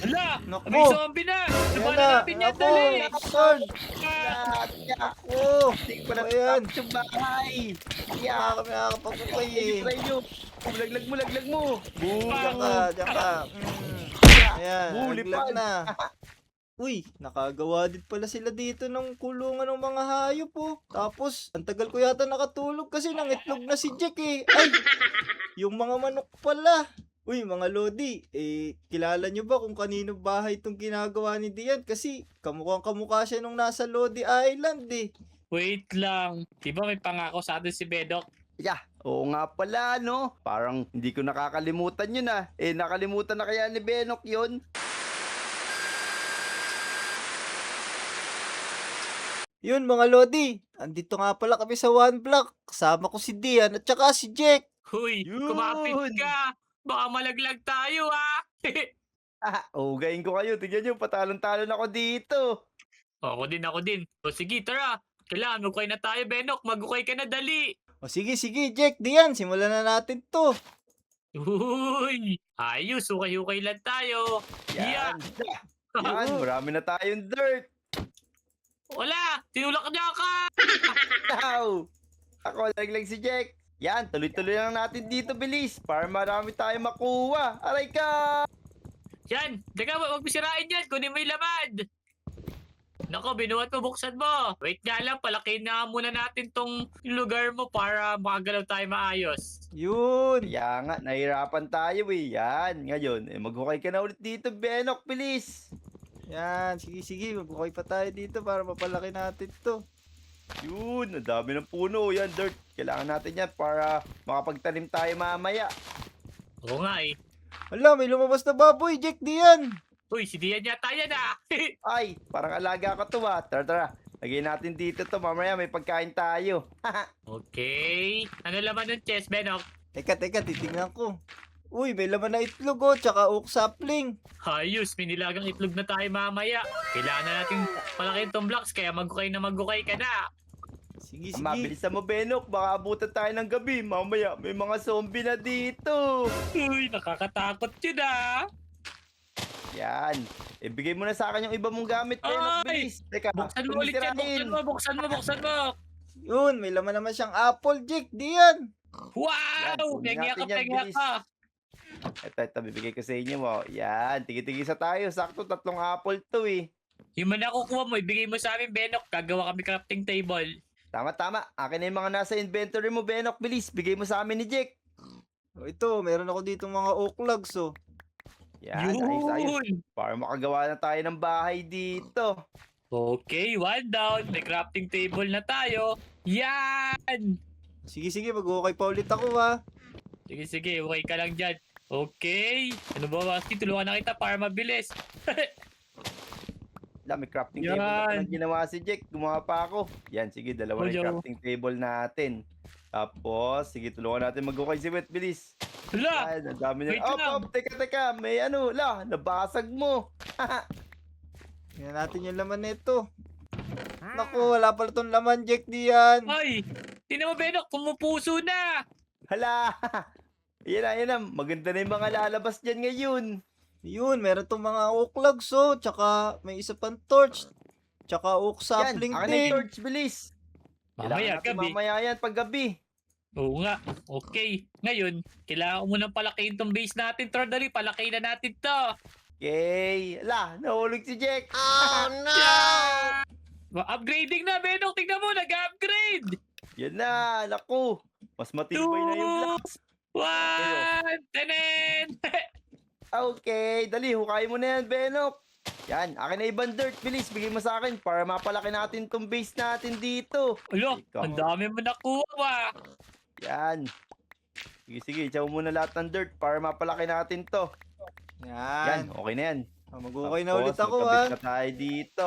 Hala! Naku. May zombie na! Ayan Labanan na. natin yan, Naku. dali! Son. Ah, Naku. Hindi ko na Ayan. tapos yung bahay. Hindi Yeah. kami nakakapagpukay Sige, eh. try nyo. Laglag mo, laglag mo. Boom. Diyan ka, diyan ka. Ayan, Lipad. naglag na. Uy, nakagawa din pala sila dito ng kulungan ng mga hayop po. Tapos, ang tagal ko yata nakatulog kasi nangitlog na si Jack eh. Ay, yung mga manok pala. Uy, mga Lodi, kilala nyo ba kung kanino bahay itong ginagawa ni Dian? Kasi kamukhang kamukha siya nung nasa Lodi Island eh. wait lang. Di ba may pangako sa atin si Bedok? Yeah. Oo nga pala, no? Parang hindi ko nakakalimutan yun ah. Nakalimutan na kaya ni Benok yun? Yun mga Lodi, andito nga pala kami sa one block. Kasama ko si Dian at saka si Jack. Huy, Yun! kumapit ka! Baka malaglag tayo, ha? Ugayin ko kayo. Tignan nyo, patalon-talon ako dito. Ako din. O sige, tara. Kailangan magukay na tayo, Benok. Magukay ka na, dali. O sige, Jack, Dian, simulan na natin to. Uy! Ayos, ukay-ukay lang tayo. Yan. Yeah. Yan, marami na tayong dirt. Wala! Tinulak niya ka! Ow! Ako, laglag si Jack. Yan, tuloy-tuloy lang natin dito, bilis. Para marami tayong makuha. Aray ka! Yan! Teka, wag mo sirain yan. Kunin mo yung laman. Nako, binuhat mo, buksan mo. Wait nga lang, palakihin na muna natin tong lugar mo para makagalaw tayo maayos. Yun. Kaya nga, nahirapan tayo eh. Yan, ngayon, maghukay ka na ulit dito, Benok, bilis. Yan, sige, magbukay pa tayo dito para mapalaki natin to. Yun, ang dami ng puno. Yan, dirt. Kailangan natin yan para makapagtanim tayo mamaya. Oo nga eh. Hala, may lumabas na baboy, Jack, Dian. Uy, si Dian yata yan ah. Ay, parang alaga ka to ah. Tara. Lagyan natin dito to. Mamaya may pagkain tayo. Okay. Ano laman ng chest, Benok? Teka, titingnan ko. Uy, may laman na itlog oh, tsaka oak sapling. Ayos, may nilagang itlog na tayo mamaya. Kailangan na natin palakihin tong blocks kaya magukay ka na. Sige. Mabilisan mo, Benok. Baka abutan tayo ng gabi. Mamaya may mga zombie na dito. Uy, nakakatakot yun ah. Yan. Ibigay mo na sa akin yung iba mong gamit, Benok. Ay! Bilis. Teka, Buksan mo ulit yan, buksan mo. Yun, may laman naman siyang apple, Jack, Dian. Wow! kunin Pengi natin yan, ka. bilis. Ito, bibigay ko sa inyo mo. Yan, tigi-tigisa tayo. Sakto, 3 apple to eh. Yung man nakukuha mo, ibigay mo sa amin, Benok. Gagawa kami crafting table. Tama. Akin na yung mga nasa inventory mo, Benok. Bilis, bigay mo sa amin ni Jack. O, ito, meron ako dito mga oak logs oh. Yan, ayos. Para makagawa na tayo ng bahay dito. Okay, one down. May crafting table na tayo. Yan! Sige, mag-ukay pa ulit ako ha. Sige, okay ka lang dyan. Okay. Ano ba, Basti? Tulungan na kita para mabilis. May crafting table na Yan. palang ginawa si Jack. Gumawa pa ako. Yan, sige, dalawa na yung Oyo. crafting table natin. Tapos, sige, tulungan natin mag-ukay si Wet, bilis. Hala! Yan, ang dami Wait na. lang. Teka, may nabasag mo. Tingnan natin yung laman nito. Naku, wala pala tong laman, Jack, Dian. Ay! Tinan mo, Benok, pumupuso na! Hala! Yan na. Maganda na yung mga lalabas dyan ngayon. Yun, meron tong mga oak logs oh. Tsaka may isa pang torch. Tsaka oak sapling Yan, akin na yung din. torch, bilis. Mamaya, Kailangan natin gabi. Mamaya yan, pag gabi. Oo nga. Okay. Ngayon, kailangan mo nang palakihin tong base natin. Tro, dali, palakihin na natin to. Okay. Nahulog si Jack. Upgrading na, Benok. Tingnan mo, nag-upgrade. Yan na, naku. Mas matibay na yung blocks. One! Tanen! Okay, dali, hukay mo na yan, Benok. Yan, akin na ibang dirt. Bilis, bigay mo sa akin para mapalaki natin tong base natin dito. Alo, Ikaw. ang dami mo nakuha. Yan. Sige, itaw muna lahat ng dirt para mapalaki natin to. Yan, Yan. okay na yan. Mag-ukay na ulit ako magkabit ha. na tayo dito.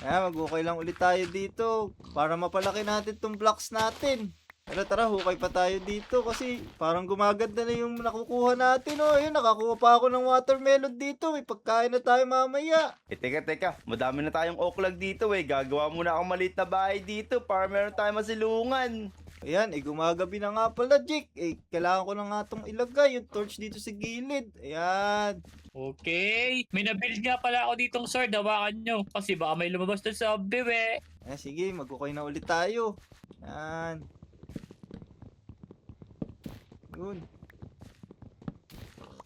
Yan, mag-ukay lang ulit tayo dito. Para mapalaki natin tong blocks natin. Tara, hukay pa tayo dito kasi parang gumaganda na yung nakukuha natin oh. Ayun, nakakuha pa ako ng watermelon dito. May pagkain na tayo mamaya. Teka. Madami na tayong oak log dito eh. Gagawa muna akong maliit na bahay dito para meron tayong masilungan. Ayan, gumagabi na nga pala, Jake. Kailangan ko na nga itong ilagay yung torch dito sa gilid. Ayan. Okay. May nabuild nga pala ako ditong sword. Hawakan nyo. Kasi baka may lumabas doon sa biwe. Sige, mag-ukay na ulit tayo. Yan. Yun.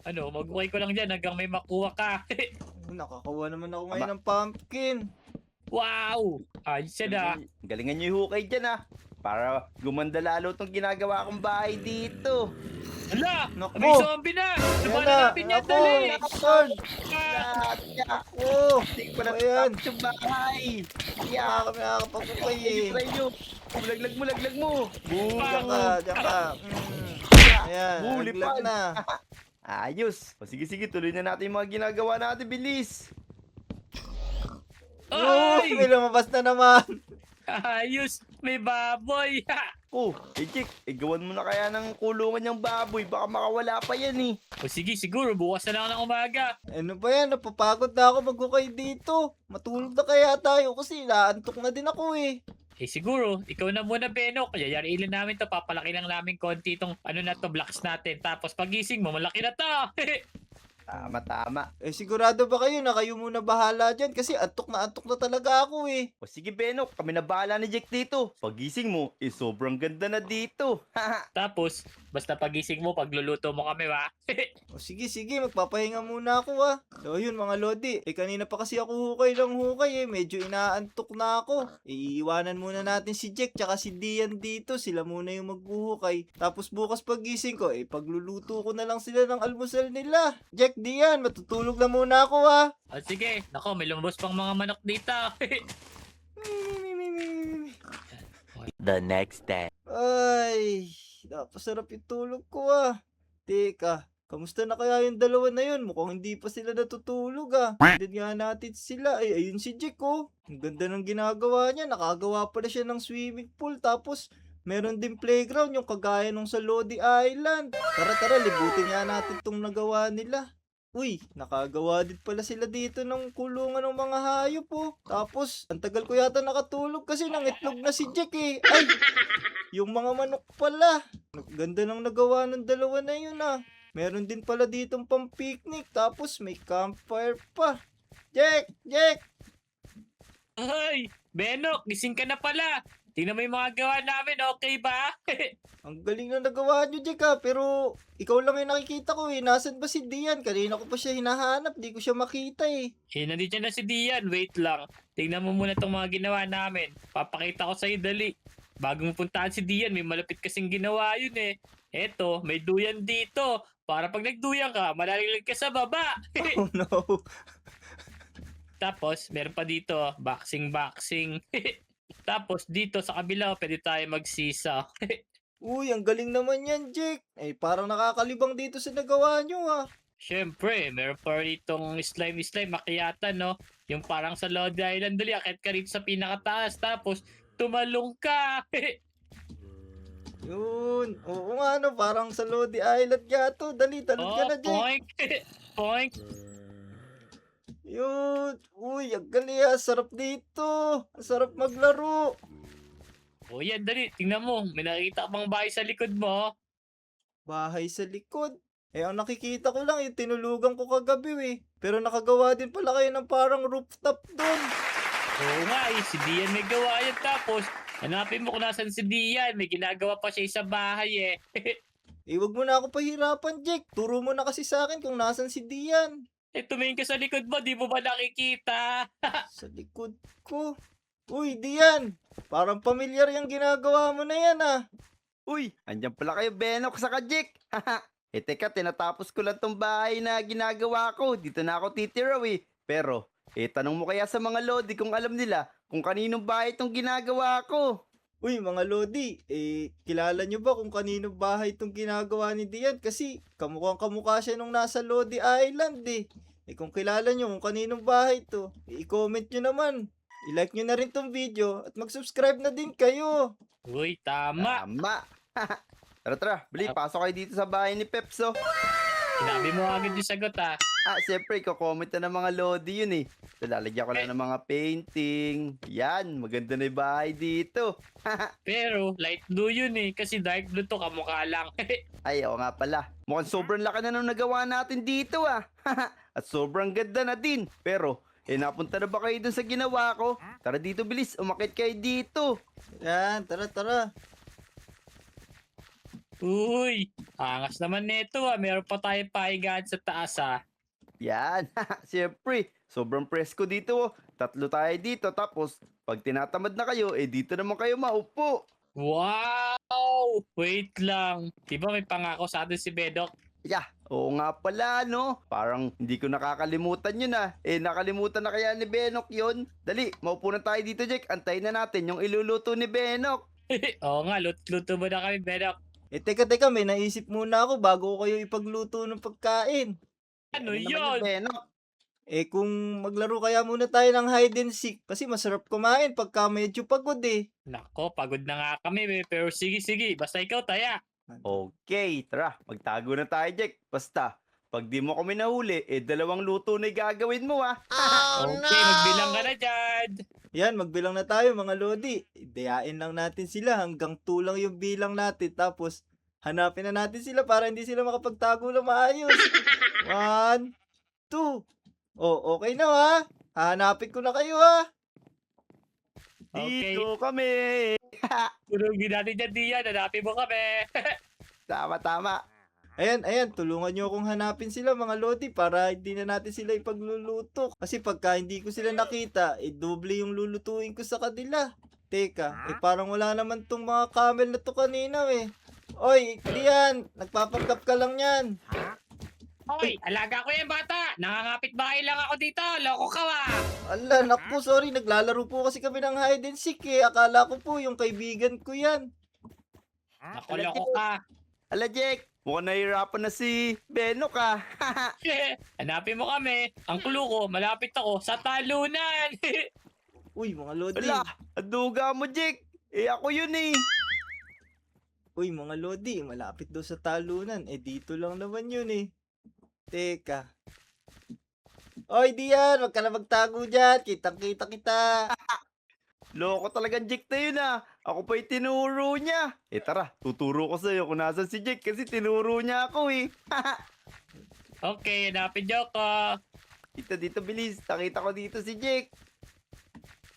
Ano, mag-ukay ko lang dyan hanggang may makuha ka. Nakakawa naman ako ngayon ng pumpkin. Wow! Ayos yan ah. Galingan nyo yung hukay dyan ah. Para gumanda lalo itong ginagawa kong bahay dito. Hala! Naku! May zombie na! Yan Labanan na! natin yan, Ako! dali! Sword! Ah! Ako! Hindi ko na Ayan. tapos yung bahay. Kaya kami nakakapag-ukay eh. Try nyo. Laglag mo. Diyan ka. Ayan, Huli naglag pa. na. Ayos. O sige, tuloy na natin yung mga ginagawa natin, bilis. Uy, may Ay! lumabas na naman. Ayos! May baboy! Oh, Jake, gawan mo na kaya ng kulungan yung baboy. Baka makawala pa yan eh. O sige, siguro bukas na lang ng umaga. Ano ba yan? Napapagod na ako mag-ukay dito. Matulog na kaya tayo kasi naantok na din ako eh. Eh siguro, ikaw na muna, Benok. Yayariin namin to, papalaki lang namin konti itong blocks natin. Tapos pagising mo, malaki na to! Tama. Sigurado ba kayo na kayo muna bahala dyan? Kasi antok na talaga ako eh. O sige, Benok, kami na bahala ni Jake dito. Pagising mo, sobrang ganda na dito. Tapos, basta pagising mo, pagluluto mo kami, wa? Sige, magpapahinga muna ako ah. So yun mga Lodi, kanina pa kasi ako hukay eh. Medyo inaantok na ako. Iiwanan muna natin si Jack tsaka si Dian dito. Sila muna yung maghuhukay. Tapos bukas pagising ko, pagluluto ko na lang sila ng almusal nila. Jack, Dian, matutulog na muna ako ah. O sige, nako, may lumabas pang mga manok dito. The next day. Ay, napasarap yung tulog ko ah. Teka, kamusta na kaya yung dalawa na yun? Mukhang hindi pa sila natutulog ah. Hindi nga natin sila. Ayun si Jack oh. Ang ganda ng ginagawa niya. Nakagawa pala siya ng swimming pool. Tapos, meron din playground yung kagaya nung sa Lodi Island. Tara, libutin nga natin tong nagawa nila. Uy, nakagawa din pala sila dito ng kulungan ng mga hayop oh. Tapos, ang tagal ko yata nakatulog kasi nangitlog na si Jack eh. Ay, yung mga manok pala. Ganda ng nagawa ng dalawa na yun ah. Meron din pala ditong pang-picnic. Tapos, may campfire pa. Jack! Ay, Benok, gising ka na pala. Tingnan mo yung mga gawa namin, okay ba? Ang galing na nagawa nyo, Jack ha. Pero, ikaw lang yung nakikita ko eh. Nasaan ba si Dian? Kanina ko pa siya hinahanap. Di ko siya makita eh. Nandito na si Dian, wait lang. Tingnan mo muna itong mga ginawa namin. Papakita ko sa'yo, dali. Bago mo puntaan si Dian, may malapit kasing ginawa yun eh. Eto, may duyan dito. Para pag nagduyan ka, malalilig ka sa baba. Oh no. Tapos, meron pa dito, boxing. Tapos, dito sa kabila, pwede tayo magsisa. Uy, ang galing naman yan, Jack. Parang nakakalibang dito sa nagawa nyo ah. Siyempre, meron pa ditong slime makiata, no? Yung parang sa Lodi Island, dali, akit ka rito sa pinakataas. Tapos, tumalong ka. Yun. Oo nga no, parang sa Lodi Island nga to. Dali, talon ka na, Jack. Poink. Poink. Yun. Uy, ang galing ah. Sarap dito. Ang sarap maglaro. O yan, dali. Tingnan mo. May nakikita ka bang bahay sa likod mo? Bahay sa likod. Ang nakikita ko lang yung tinulugan ko kagabi eh. Pero nakagawa din pala kayo ng parang rooftop doon. Oo nga eh. Si Dian may gawa yan. Tapos, hanapin mo kung nasan si Dian. May ginagawa pa siya sa bahay eh. Wag mo na ako pahirapan, Jack. Turo mo na kasi sa akin kung nasan si Dian. Tumingin ka sa likod mo. Di mo ba nakikita? Sa likod ko. Uy, Dian. Parang pamilyar yung ginagawa mo na yan ah. Uy, andyan pala kayo, Benok, sa Jake. Teka, tinatapos ko lang tong bahay na ginagawa ko. Dito na ako titiraw eh. Pero, tanong mo kaya sa mga Lodi kung alam nila kung kaninong bahay itong ginagawa ko. Uy, mga Lodi, kilala nyo ba kung kaninong bahay itong ginagawa ni Dian? Kasi kamukha siya nung nasa Lodi Island eh. Kung kilala nyo kung kaninong bahay to, i-comment nyo naman. I-like nyo na rin tong video at mag-subscribe na din kayo. Uy, tama. Tara, bili, pasok kayo dito sa bahay ni Pepso. Sinabi mo agad yung sagot ah. Siyempre, iko-comment na ng mga Lodi yun eh. So, lalagyan ko lang ng mga painting. Yan, maganda na yung bahay dito. Pero light blue yun eh. Kasi dark blue to kamukha lang. Ay, oo nga pala. Mukhang sobrang laki na nung nagawa natin dito ah. At sobrang ganda na din. Pero, napunta na ba kayo dun sa ginawa ko? Tara dito, bilis. Umakit kayo dito. Yan, tara, tara. Uy, angas naman nito ah. Meron pa tayong pahigaan sa taas ah. Yan, siyempre. Sobrang presko dito. 3 tayo dito. Tapos, pag tinatamad na kayo, dito naman kayo maupo. Wow! Wait lang. Di ba may pangako sa atin si Bedok? Oo nga pala, no? Parang hindi ko nakakalimutan yun ah. Nakalimutan na kaya ni Benok yun? Dali, maupo na tayo dito, Jack. Antayin na natin yung iluluto ni Benok. Oo nga, luto mo na kami, Bedok. Teka, may naisip muna ako bago ko kayo ipagluto ng pagkain. Ano naman yun? yung Benok? Kung maglaro kaya muna tayo ng hide and seek, kasi masarap kumain pagka medyo pagod eh. Nako, pagod na nga kami, pero sige, basta ikaw taya. Okay, tara. Magtago na tayo, Jack. Basta, pag di mo kami nahuli, 2 luto na yung gagawin mo ah. Okay, magbilang ka na dyan. Yan, magbilang na tayo mga Lodi. Dayain lang natin sila hanggang 2 lang yung bilang natin. Tapos, hanapin na natin sila para hindi sila makapagtago na maayos. 1, 2. Oh, okay na ha. Hahanapin ko na kayo ha. Okay. Dito kami. Tulungin natin dyan, Dian. Hanapin mo kami. Tama. Ayan, tulungan nyo akong hanapin sila mga Lodi para hindi na natin sila ipagluluto. Kasi pagka hindi ko sila nakita, doble yung lulutuin ko sa kanila. Teka, parang wala naman tong mga camel na to kanina eh. Oy, Dian, nagpapanggap ka lang yan. Hoy, alaga ko yan, bata. Nangangapit bahay lang ako dito. Loko ka ba? Ala, naku, sorry, naglalaro po kasi kami ng hide and seek eh. Akala ko po yung kaibigan ko yan. Naku, loko ka. Ala, Jack. Mukhang nahihirapan na si Benok ah. Hanapin mo kami. Ang clue ko, malapit ako sa talunan. Uy, mga Lodi. Ala, aduga mo, Jack. Ako yun eh. Uy, mga Lodi, malapit daw sa talunan. Dito lang naman yun eh. Teka. Oy, Dian, wag ka na magtago dyan. Kitang-kita kita. Loko talagang Jack na yun ah. Ako pa yung tinuro niya. Tara, tuturo ko sa'yo kung nasan si Jack kasi tinuro niya ako eh. Okay, hanapin niyo ko. Dito, bilis. Nakita ko dito si Jack.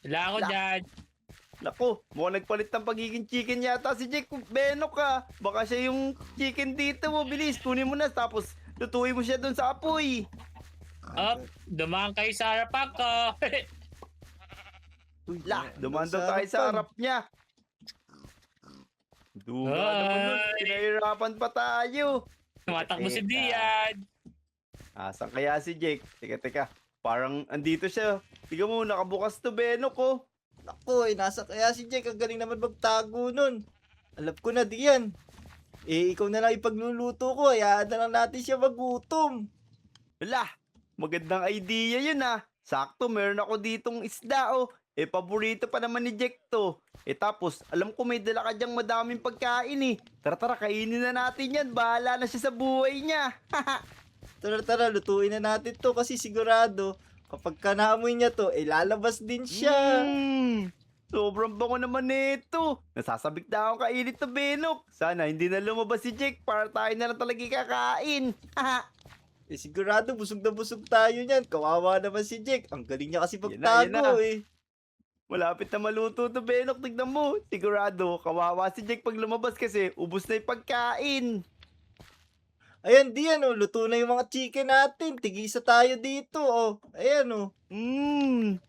Wala ako dyan. Naku, mukhang nagpalit ng pagiging chicken yata si Jack. Benok ka. Baka siya yung chicken dito mo. Bilis, kunin mo na. Tapos, lutuin mo siya dun sa apoy. Dumaan kayo sa harapan ko. Uy, Dumaan daw tayo sa harap niya. Duga naman nun. Ay. Pinahirapan pa tayo. Tumatakbo si Teka. Dian. Asan kaya si Jake? Teka. Parang andito siya. Tiga mo, nakabukas to Benok ko. Naku, nasa kaya si Jack. Ang galing naman magtago nun. Alam ko na, Dian. Ikaw na lang ipagluluto ko. Hayaan na lang natin siya magutom. Wala, magandang idea yun ah. Sakto, meron ako ditong isda oh. Paborito pa naman ni Jack to. Tapos, alam ko may dala ka dyang madaming pagkain eh. Tara, kainin na natin yan. Bahala na siya sa buhay niya. Tara, lutuin na natin to kasi sigurado kapag naamoy niya to, lalabas din siya. Sobrang bango naman nito. Nasasabik na akong kainit na Benok. Sana hindi na lumabas si Jack para tayo na lang talaga kakain. Sigurado busog na busog tayo niyan. Kawawa naman si Jack. Ang galing niya kasi Yan na. pagtago eh. Malapit na maluto to Benok. Tignan mo. Sigurado, kawawa si Jack pag lumabas kasi ubos na yung pagkain. Ayan, Dian oh. Luto na yung mga chicken natin. Tigisa tayo dito oh. Ayan oh.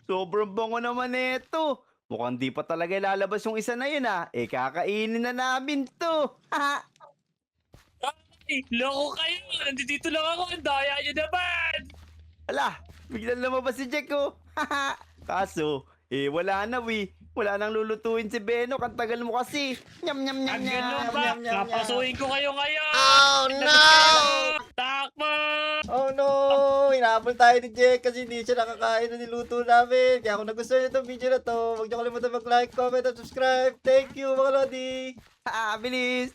Sobrang bango naman nito. Mukhang di pa talaga lalabas yung isa na yun ah. Kakainin na namin to. Ay, loko kayo. Nandito lang ako. Ang daya nyo naman. Ala, biglang lumabas si Jack oh. Kaso, wala na Wala nang lulutuin si Benok. Ang tagal mo kasi. Nyam. Ang ganun ba? Nyam, nyam, nyam. Kapasuhin ko kayo ngayon. Oh Lagot kayo. Takbo. Oh no! Hinabol tayo ni Jack kasi hindi siya nakakain na niluto namin. Kaya kung nagustuhan niyo itong video na to, huwag niyo kalimutan mag-like, comment, at subscribe. Thank you mga Lodi! Bilis.